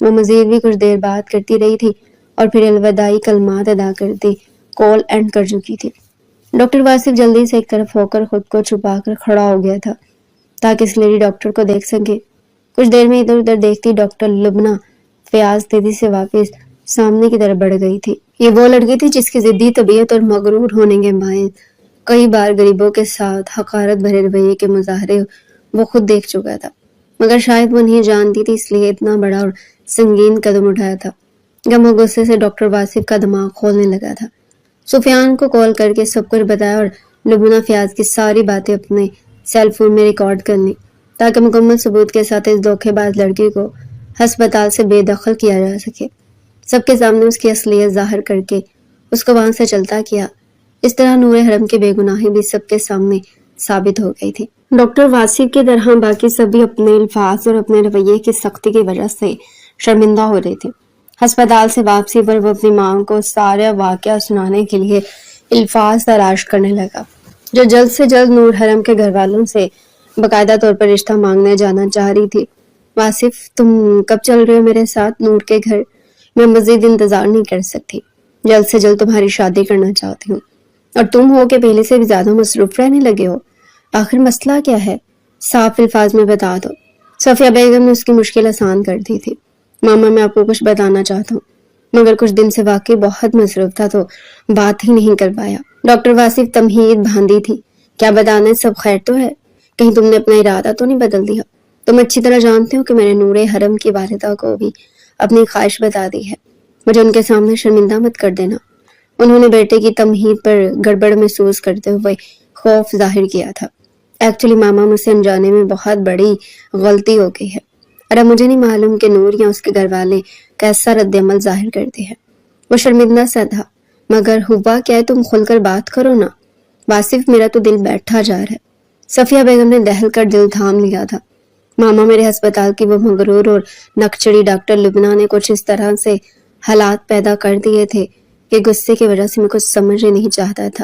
وہ مزید بھی کچھ دیر بات کرتی رہی تھی اور پھر الوداعی کلمات ادا کرتی کال اینڈ کر چکی تھی۔ ڈاکٹر واصف جلدی سے ایک طرف ہو کر خود کو چھپا کر کھڑا ہو گیا تھا تاکہ اس لیڈی ڈاکٹر کو دیکھ سکے۔ کچھ دیر میں ادھر ادھر دیکھتی ڈاکٹر لبنہ فیاض تیزی سے واپس سامنے کی طرف بڑھ گئی تھی۔ یہ وہ لڑکی تھی جس کی ضدی طبیعت اور مغرور ہونے کے باعث کئی بار غریبوں کے ساتھ حقارت بھرے رویے کے مظاہرے وہ خود دیکھ چکا تھا، مگر شاید وہ نہیں جانتی تھی، اس لیے اتنا بڑا اور سنگین قدم اٹھایا تھا۔ غم و غصے سے ڈاکٹر واصف کا دماغ کھولنے لگا تھا۔ سفیان کو کال کر کے سب کچھ بتایا اور لبنہ فیاض کی ساری باتیں اپنے سیل فون میں ریکارڈ کر لی تاکہ مکمل ثبوت کے ساتھ اس دھوکے باز لڑکی کو ہسپتال سے بے دخل کیا جا سکے۔ سب کے سامنے اس کی اصلیت ظاہر کر کے اس کو وہاں سے چلتا کیا۔ اس طرح نور حرم کی بے گناہی بھی سب کے سامنے ثابت ہو گئی تھی۔ ڈاکٹر واصف کی طرح باقی سبھی اپنے الفاظ اور اپنے رویے کی سختی کی وجہ سے شرمندہ ہو رہے تھے۔ ہسپتال سے واپسی پر وہ اپنی ماں کو سارا واقعہ سنانے کے لیے الفاظ تلاش کرنے لگا، جو جلد سے جلد نور حرم کے گھر والوں سے باقاعدہ طور پر رشتہ مانگنے جانا چاہ رہی تھی۔ واصف، تم کب چل رہے ہو میرے ساتھ نور کے گھر؟ میں مزید انتظار نہیں کر سکتی، جلد سے جلد تمہاری شادی کرنا چاہتی ہوں، اور تم ہو کہ پہلے سے بھی زیادہ مصروف رہنے لگے ہو۔ آخر مسئلہ کیا ہے؟ صاف الفاظ میں بتا دو۔ صفیہ بیگم نے اس کی مشکل آسان کر دی تھی۔ ماما، میں آپ کو کچھ بتانا چاہتا ہوں، مگر کچھ دن سے واقعی بہت مصروف تھا تو بات ہی نہیں کر پایا۔ ڈاکٹر واصف تمہید باندھی تھی۔ کیا بتانا ہے؟ سب خیر تو ہے؟ کہیں تم نے اپنا ارادہ تو نہیں بدل دیا؟ تم اچھی طرح جانتے ہو کہ میں نے نور حرم کی والدہ کو بھی اپنی خواہش بتا دی ہے۔ مجھے ان کے سامنے شرمندہ مت کر دینا۔ انہوں نے بیٹے کی تمہید پر گڑبڑ محسوس کرتے ہوئے خوف ظاہر کیا تھا۔ ایکچولی ماما، مجھ سے انجانے میں بہت بڑی غلطی ہو گئی ہے، اور اب مجھے نہیں معلوم کہ نور یا اس کے گھر والے کیسا رد عمل ظاہر کرتے ہیں۔ وہ شرمندہ سا تھا۔ مگر ہوا کیا ہے؟ تم کھل کر بات کرو نا۔ واصف، میرا تو دل بیٹھا جا رہا ہے۔ صفیہ بیگم نے دہل کر دل تھام لیا تھا۔ ماما، میرے ہسپتال کی وہ مغرور اور نکچڑی ڈاکٹر لبنہ نے کچھ اس طرح سے حالات پیدا کر دیے تھے کہ غصے کی وجہ سے میں کچھ سمجھ ہی نہیں چاہتا تھا۔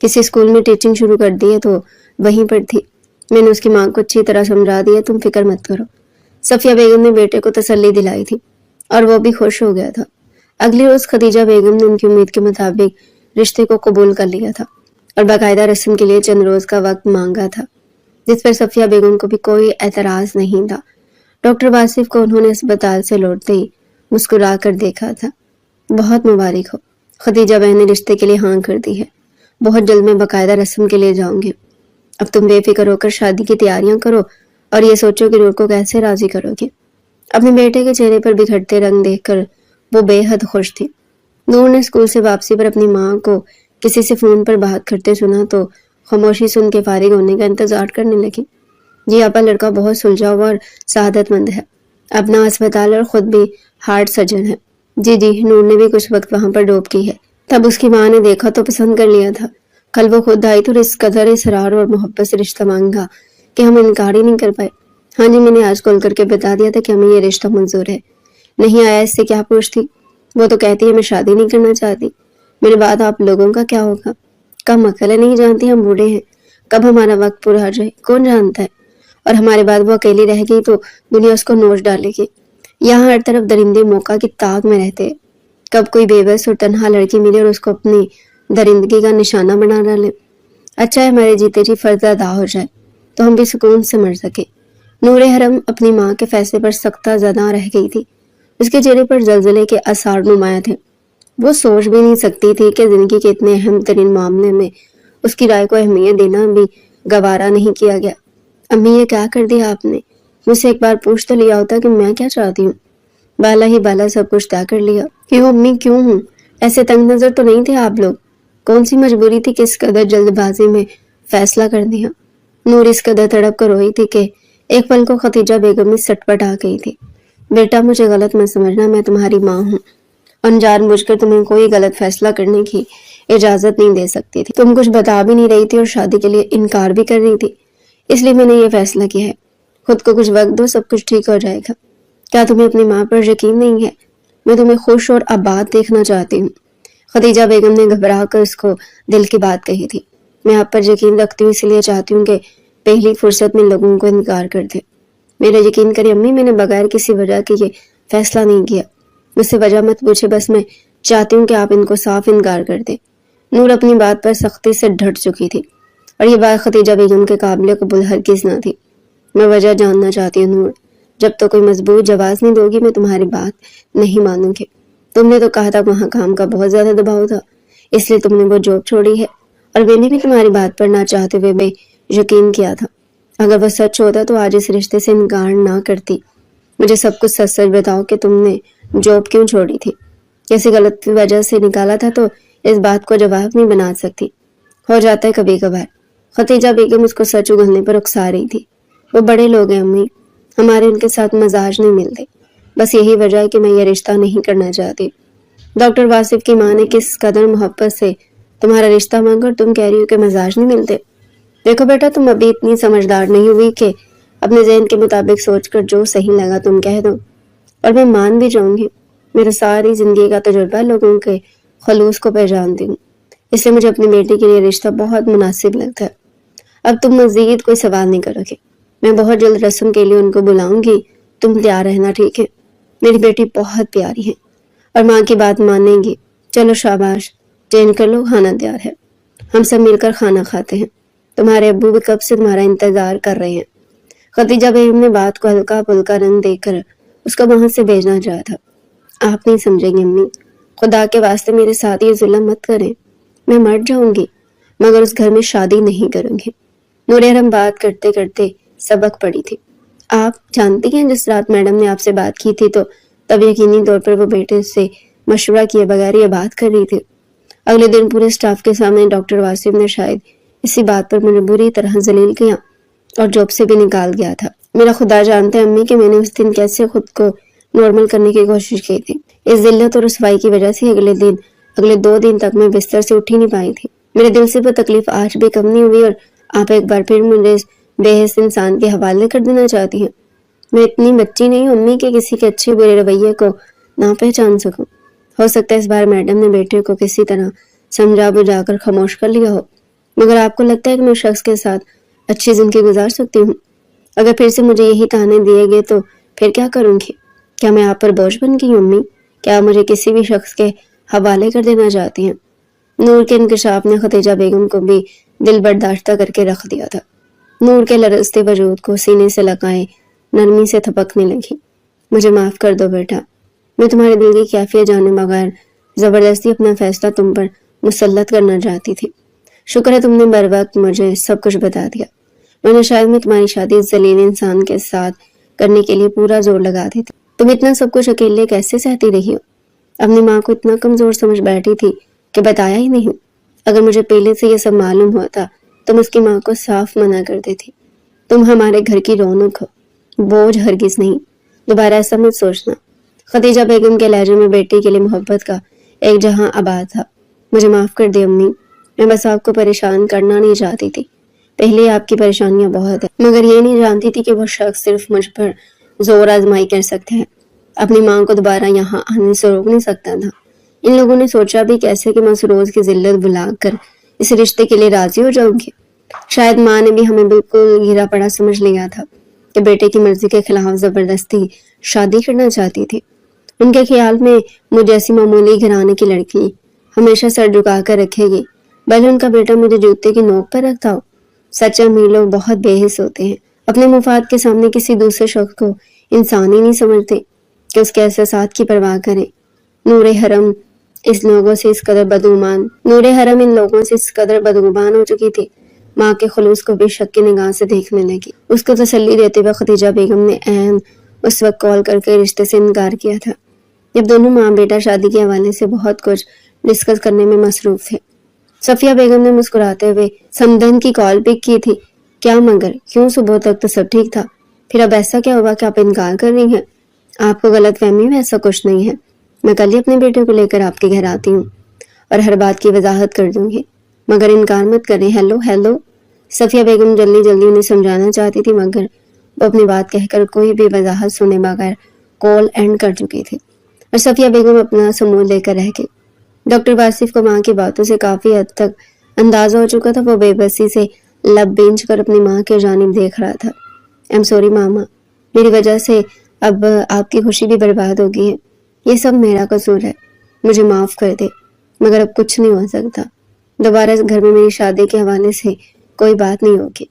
کسی اسکول میں ٹیچنگ شروع کر دی ہے تو وہیں پر تھی. میں نے اس کی ماں کو اچھی طرح سمجھا دیا, تم فکر مت کرو. صفیہ بیگم نے بیٹے کو تسلی دلائی تھی اور وہ بھی خوش ہو گیا تھا. اگلی روز خدیجہ بیگم نے ان کی امید کے مطابق رشتے کو قبول کر لیا تھا اور باقاعدہ رسم کے لیے چند روز کا وقت مانگا تھا, جس پر صفیہ بیگم کو بھی کوئی اعتراض نہیں تھا. ڈاکٹر واصف کو انہوں نے اسپتال سے لوٹتے ہی مسکرا کر دیکھا تھا. بہت مبارک ہو, خدیجہ بہن نے رشتے کے لیے ہاں کر دی ہے. بہت جلد میں باقاعدہ رسم کے لیے جاؤں گی. اب تم بے فکر ہو کر شادی کی تیاریاں کرو اور یہ سوچو کہ نور کو کیسے راضی کرو گے. اپنے بیٹے کے چہرے پر بکھرتے رنگ دیکھ کر وہ بے حد خوش تھی. نور نے اسکول سے واپسی پر اپنی ماں کو کسی سے فون پر بات کرتے سنا تو خاموشی سے ان کے فارغ ہونے کا انتظار کرنے لگی. جی آپا, لڑکا بہت سلجھا ہوا اور سعادت مند ہے, اپنا اسپتال اور خود بھی ہارٹ سرجن ہے. جی, نور نے بھی کچھ وقت وہاں پر ڈوب کی ہے. تب اس کی ماں نے دیکھا تو پسند کر لیا تھا. کل وہ خود آئی تو اس قدر اصرار اور محبت سے رشتہ مانگا کہ ہم انکار ہی نہیں کر پائے. ہاں جی, میں نے آج کال کر کے بتا دیا تھا کہ ہمیں یہ رشتہ منظور ہے. نہیں آیا اس سے کیا پوچھتی؟ وہ تو کہتی ہے میں شادی نہیں کرنا چاہتی. میرے بعد آپ لوگوں کا کیا ہوگا؟ کم عقل ہے, نہیں جانتی ہم بوڑھے ہیں, کب ہمارا وقت پورا ہو جائے کون جانتا ہے. اور ہمارے بعد وہ اکیلی رہ گئی تو دنیا اس کو نوچ ڈالے گی. یہاں ہر طرف درندے موقع کی تاک میں رہتے, کب کوئی بے بس اور تنہا لڑکی ملے اور اس کو اپنی درندگی کا نشانہ بنا ڈالے. اچھا ہے ہمارے جیتے جی فرض ادا ہو جائے تو ہم بھی سکون سے مر سکے. نور حرم اپنی ماں کے فیصلے پر سختہ زدہ رہ گئی تھی. اس کے چہرے پر زلزلے کے آثار نمایاں تھے. وہ سوچ بھی نہیں سکتی تھی کہ زندگی کے اتنے اہم ترین معاملے میں اس کی رائے کو اہمیت دینا بھی گوارا نہیں کیا گیا. امی, یہ کیا کر دیا آپ نے؟ مجھ سے ایک بار پوچھ تو لیا ہوتا کہ میں کیا چاہتی ہوں. بالا ہی بالا سب کچھ طے کر لیا. کیوں امی, کیوں ہوں؟ ایسے تنگ نظر تو نہیں تھے آپ لوگ. کون سی مجبوری تھی کہ اس قدر جلد بازی میں فیصلہ کر دیا؟ نور اس قدر تڑپ کر روئی تھی کہ ایک پل کو خدیجہ بیگم میں سٹ پٹ آ گئی تھی. بیٹا, مجھے غلط مت سمجھنا, میں تمہاری ماں ہوں. انجان بوجھ کر تمہیں کوئی غلط فیصلہ کرنے کی اجازت نہیں دے سکتی تھی. تم کچھ بتا بھی نہیں رہی تھی اور شادی کے لیے انکار بھی کر رہی تھی, اس لیے میں نے یہ فیصلہ کیا ہے. خود کو کچھ وقت دو, سب کچھ ٹھیک ہو جائے گا. کیا تمہیں اپنی ماں پر یقین نہیں ہے؟ میں تمہیں خوش اور آباد دیکھنا چاہتی ہوں. خدیجہ بیگم نے گھبرا کر اس کو دل کی بات کہی تھی. میں آپ پر یقین رکھتی ہوں, اس لیے چاہتی ہوں کہ پہلی فرصت میں لوگوں کو انکار کر دے. میرا یقین کرے امی, میں نے بغیر کسی وجہ کے یہ فیصلہ نہیں کیا. مجھ سے وجہ مت پوچھے, بس میں چاہتی ہوں کہ آپ ان کو صاف انکار کر دیں. نور اپنی بات پر سختی سے ڈٹ چکی تھی اور یہ بات خدیجہ بیگم کے قابل قبول ہرگز نہ تھی. میں وجہ جاننا چاہتی ہوں نور, جب تو کوئی مضبوط جواز نہیں دو گی میں تمہاری بات نہیں مانوں گی. تم نے تو کہا تھا وہاں کام کا بہت زیادہ دباؤ تھا, اس لیے تم نے وہ جاب چھوڑی ہے, اور میں نے بھی تمہاری بات پر نہ چاہتے ہوئے بے یقین کیا تھا. اگر وہ سچ ہوتا تو آج اس رشتے سے انکار نہ کرتی. مجھے سب کچھ سچ سچ بتاؤ کہ تم نے جاب کیوں چھوڑی تھی. کسی غلط وجہ سے نکالا تھا تو اس بات کو جواب نہیں بنا سکتی, ہو جاتا ہے کبھی کبھار. خدیجہ بیگم اس کو سچ اگلنے پر اکسا رہی تھی. وہ بڑے لوگ ہیں امی, ہمارے ان کے ساتھ مزاج نہیں ملتے, بس یہی وجہ ہے کہ میں یہ رشتہ نہیں کرنا چاہتی. ڈاکٹر واصف کی ماں نے کس قدر محبت سے تمہارا رشتہ مانگا اور تم کہہ رہی ہو کہ مزاج نہیں ملتے. دیکھو بیٹا, تم ابھی اتنی سمجھدار نہیں ہوئی کہ اپنے ذہن کے مطابق سوچ کر جو صحیح لگا تم کہہ دو, اور میں مان بھی جاؤں گی. میرا ساری زندگی کا تجربہ لوگوں کے خلوص کو پہچانتی ہوں, اس لیے مجھے اپنی بیٹی کے لیے رشتہ بہت مناسب لگتا ہے. اب تم مزید کوئی سوال نہیں کرو گے. میں بہت جلد رسم کے لیے ان کو بلاؤں گی, تم تیار رہنا, ٹھیک ہے؟ میری بیٹی بہت پیاری ہے اور ماں کی بات مانے گی. چلو شاباش, چینج کر لو, کھانا تیار ہے, ہم سب مل کر کھانا کھاتے ہیں. تمہارے ابو بھی کب سے تمہارا انتظار کر رہے ہیں. خدیجہ بیگم نے بات کو ہلکا پھلکا رنگ دے کر اس کو وہاں سے بھیجنا چاہا تھا. آپ نہیں سمجھیں گے امی, خدا کے واسطے میرے ساتھ یہ ظلم مت کریں. میں مر جاؤں گی مگر اس گھر میں شادی نہیں کروں گی. نور حرم بات کرتے کرتے سبق پڑی تھی. آپ جانتی ہیں جس رات میڈم نے آپ سے بات کی تھی تو تب یقینی طور پر وہ بیٹے سے مشورہ کیے بغیر یہ بات کر رہی تھی. اگلے دن پورے سٹاف کے سامنے ڈاکٹر واصف نے شاید اسی بات پر مجھے بری طرح ذلیل کیا اور جاب سے بھی نکال گیا تھا. میرا خدا جانتا ہے امی کہ میں نے اس دن کیسے خود کو نارمل کرنے کی کوشش کی تھی. اس ذلت اور رسوائی کی وجہ سے اگلے 2 دن تک میں بستر سے اٹھ ہی نہیں پائی تھی. میرے دل سے وہ تکلیف آج بھی کم نہیں ہوئی اور آپ ایک بار پھر مجھے اس بے حس انسان کے حوالے کر دینا چاہتی ہیں. میں اتنی بچی نہیں ہوں امی کہ کسی کے اچھے برے رویے کو نہ پہچان سکوں. ہو سکتا ہے اس بار میڈم نے بیٹے کو کسی طرح سمجھا بجھا کر خاموش کر لیا ہو. مگر آپ کو لگتا ہے کہ میں اس شخص کے ساتھ اچھی زندگی گزار سکتی ہوں؟ اگر پھر سے مجھے یہی تانے دیے گئے تو پھر کیا کروں گی؟ کیا میں آپ پر بوجھ بن گئی امی؟ کیا مجھے کسی بھی شخص کے حوالے کر دینا چاہتی ہیں؟ نور کے انکشاف نے ختیجہ بیگم کو بھی دل برداشتہ کر کے رکھ دیا تھا۔ نور کے لرزتے وجود کو سینے سے لگائے نرمی سے تھپکنے لگی۔ مجھے معاف کر دو بیٹا، میں تمہارے دل کی کیفیت جانے بغیر زبردستی اپنا فیصلہ تم پر مسلط کرنا چاہتی تھی۔ شکر ہے تم نے بر وقت مجھے سب کچھ بتا دیا، ورنہ شاید میں تمہاری شادی اس ذلیل انسان کے ساتھ کرنے کے لیے پورا زور لگا دیتی۔ تم اتنا سب کچھ اکیلے کیسے سہتی رہی ہو؟ اپنی ماں کو اتنا کمزور سمجھ بیٹھی تھی کہ بتایا ہی نہیں۔ اگر مجھے پہلے سے یہ سب معلوم ہوتا تم اس کی ماں کو صاف منع کر دیتی۔ تم ہمارے گھر کی رونق ہو، بوجھ ہرگز نہیں، دوبارہ ایسا مت سوچنا۔ ختیجہ بیگم کے لہجے میں بیٹی کے لیے محبت کا ایک جہاں آباد تھا۔ مجھے معاف کر دے امی، میں بس آپ کو پریشان کرنا نہیں چاہتی تھی۔ پہلے آپ کی پریشانیاں بہت ہیں، مگر یہ نہیں جانتی تھی کہ وہ شخص صرف مجھ پر زور آزمائی کر سکتے ہیں، اپنی ماں کو دوبارہ یہاں آنے سے روک نہیں سکتا تھا۔ ان لوگوں نے سوچا بھی کیسے کہ میں سروز کی ذلت بھلا کر اس رشتے کے لیے راضی ہو جاؤں گی۔ شاید ماں نے بھی ہمیں بالکل گرا پڑا سمجھ لیا تھا کہ بیٹے کی مرضی کے خلاف زبردستی شادی کرنا چاہتی تھی۔ ان کے خیال میں مجھ جیسی معمولی گھرانے کی لڑکی ہمیشہ سر جھکا کر رکھے گی، بھلے ان کا بیٹا مجھے جوتے کی نوک پر رکھتا ہو۔ سچے امیر لوگ بہت بے حس ہوتے ہیں، اپنے مفاد کے سامنے کسی دوسرے شخص کو انسان ہی نہیں سمجھتے کہ اس کے احساسات کی پرواہ کریں۔ نور حرم ان لوگوں سے اس قدر بدگمان ہو چکی تھی، ماں کے خلوص کو بے شک کی نگاہ سے دیکھنے لگی۔ اس کو تسلی دیتے ہوئے ختیجہ بیگم نے عین اس وقت کال کر کے رشتے سے انکار کیا تھا جب دونوں ماں بیٹا شادی کے حوالے سے بہت کچھ ڈسکس کرنے میں مصروف تھے۔ صفیہ بیگم نے مسکراتے ہوئے سمدن کی کال پک کی تھی۔ کیا مگر کیوں؟ صبح تک تو سب ٹھیک تھا، پھر اب ایسا کیا ہوا کہ آپ انکار کر رہی ہیں؟ آپ کو غلط فہمی میں ایسا کچھ نہیں ہے، میں کل ہی اپنے بیٹے کو لے کر آپ کے گھر آتی ہوں اور ہر بات کی وضاحت کر دوں گی، مگر انکار مت کریں۔ ہیلو صفیہ بیگم جلدی انہیں سمجھانا چاہتی تھی، مگر وہ اپنی بات کہہ کر کوئی بھی وضاحت سنے بغیر کال اینڈ کر چکی تھی اور صفیہ بیگم اپنا سمو لے کر رہ گئی۔ ڈاکٹر واصف کو ماں کی باتوں سے کافی حد تک اندازہ ہو چکا تھا۔ وہ بے بسی سے لب بینچ کر اپنی ماں کی جانب دیکھ رہا تھا۔ ایم سوری ماما، میری وجہ سے اب آپ کی خوشی بھی برباد ہو گئی ہے، یہ سب میرا قصور ہے، مجھے معاف کر دے، مگر اب کچھ نہیں ہو سکتا۔ دوبارہ اس گھر میں میری شادی کے حوالے سے کوئی بات نہیں ہوگی،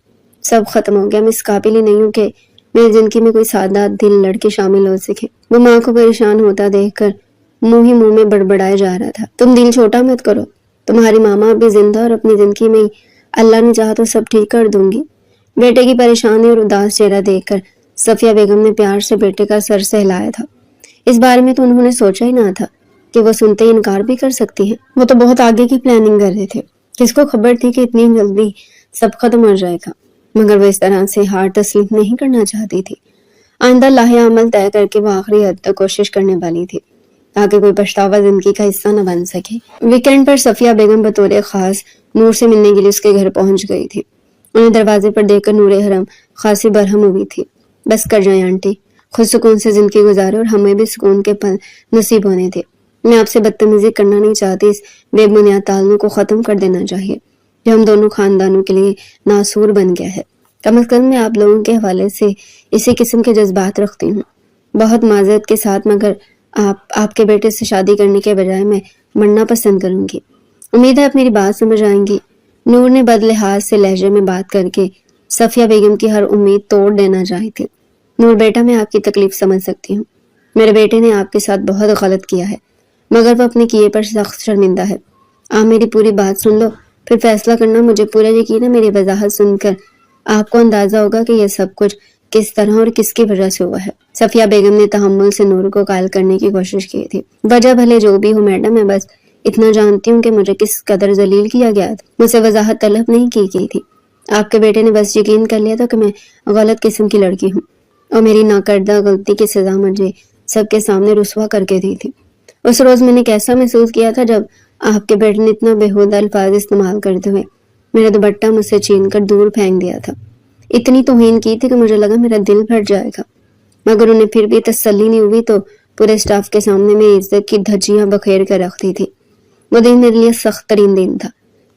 سب ختم ہو گیا۔ میں اس قابل ہی نہیں ہوں کہ میری زندگی میں کوئی سادہ دل لڑکی شامل ہو سکے۔ وہ ماں کو پریشان ہوتا دیکھ کر منہ ہی منہ میں بڑبڑائے جا رہا تھا۔ تم دل چھوٹا مت کرو، تمہاری ماما ابھی زندہ اور اپنی زندگی میں اللہ نے چاہا تو سب ٹھیک کر دوں گی۔ بیٹے کی پریشانی اور اداس چہرہ دیکھ کر صفیہ بیگم نے پیار سے بیٹے کا سر سہلایا تھا۔ اس بارے میں تو انہوں نے سوچا ہی نہ تھا کہ وہ سنتے ہی انکار بھی کر سکتی ہیں۔ وہ تو بہت آگے کی پلاننگ کر رہے تھے، کس کو خبر تھی کہ اتنی جلدی سب ختم ہو جائے گا، مگر وہ اس طرح سے ہار تسلیم نہیں کرنا چاہتی تھی۔ آئندہ لاہے عمل طے کر کے وہ آخری حد تک کوشش کرنے والی تھی تاکہ کوئی پچھتاوا زندگی کا حصہ نہ بن سکے۔ ویکینڈ پر صفیہ بیگم بطور خاص نور سے ملنے کے لیے اس کے گھر پہنچ گئی تھی۔ انہیں دروازے پر دیکھ کر نور حرم خاصی برہم ہوئی تھی۔ بس کر جائیں آنٹی، خود سکون سے زندگی گزارے اور ہمیں بھی سکون کے پل نصیب ہونے تھے۔ میں آپ سے بدتمیزی کرنا نہیں چاہتی، اس بے بنیاد تعلق کو ختم کر دینا چاہیے جو ہم دونوں خاندانوں کے لیے ناسور بن گیا ہے۔ کم از کم میں آپ لوگوں کے حوالے سے اسی قسم کے جذبات رکھتی ہوں، بہت معذرت کے ساتھ، مگر آپ کے بیٹے سے شادی کرنے کے بجائے میں مرنا پسند کروں گی۔ امید ہے آپ میری بات سمجھ آئیں گی۔ نور نے بد لحاظ سے لہجے میں بات کر کے صفیہ بیگم کی ہر امید توڑ دینا چاہی تھی۔ نور بیٹا، میں آپ کی تکلیف سمجھ سکتی ہوں، میرے بیٹے نے آپ کے ساتھ بہت غلط کیا ہے، مگر وہ اپنے کیے پر سخت شرمندہ ہے۔ آپ میری پوری بات سن لو پھر فیصلہ کرنا۔ مجھے پورا یقین ہے میری وضاحت سن کر آپ کو اندازہ ہوگا کہ یہ سب کچھ کس طرح اور کس کی وجہ سے ہوا ہے۔ صفیہ بیگم نے تحمل سے نور کو قائل کرنے کی کوشش کی تھی۔ وجہ بھلے جو بھی ہو میڈم، میں بس اتنا جانتی ہوں کہ مجھے کس قدر ذلیل کیا گیا تھا، مجھ سے وضاحت طلب نہیں کی گئی تھی۔ آپ کے بیٹے نے بس یقین کر لیا تھا کہ میں غلط قسم کی لڑکی ہوں اور میری ناکردہ غلطی کی سزا مجھے سب کے سامنے رسوا کر کے دی تھی۔ اس روز میں نے کیسا محسوس کیا تھا جب آپ کے بیٹے نے اتنا بےہودہ الفاظ استعمال کرتے ہوئے میرا دوپٹہ مجھ سے چھین کر دور پھینک دیا تھا۔ اتنی توہین کی تھی کہ مجھے لگا میرا دل پھٹ جائے گا، مگر انہیں پھر بھی تسلی نہیں ہوئی تو پورے سٹاف کے سامنے میری عزت کی دھجیاں بکھیر کر رکھتی تھی۔ وہ دن میرے لیے سخت ترین دن تھا